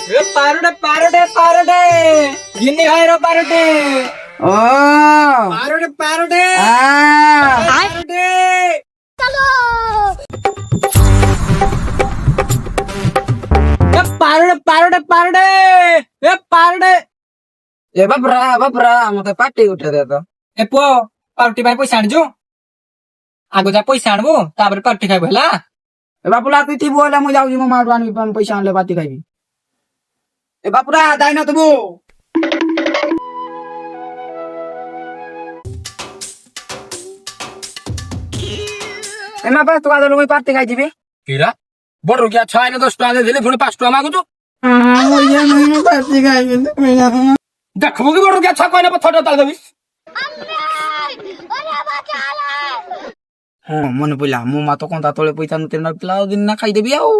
पारोटे पारोटे पारोटे गिन्नी खाए रो पारोटे ও पारोटे पारोटे আ पारोटे पारोटे पारोटे पारोटे पारोटे এ বাপরা মতে পাটি উঠে দে তো ए पुओ पारोटी भाई पैसा आनजो आगो जा पैसा आनबो तापर पारोटी खाइबो हला এ বাপুলা তুই থিবো হলে মুই যাউছি মো মারু আনবি পয়সা আনলে পাতি খাইবি এ বাপুরা দাই না তবু এ মা পাস তোকা দলু মুই পাতি খাই দিবি কিরা বড় কি 6 না 10 টাকা দিলে পুনি 5 টাকা মাগুতো মুই যে মুই পাতি খাইবি দেখবো কি বড় কি 6 কয়না পথটা তাল দেবি হ্যাঁ মনে পড়লা মো মা তো কোনটা তলে পয়সা নতে না পিলাও দিন না খাই দেবি আও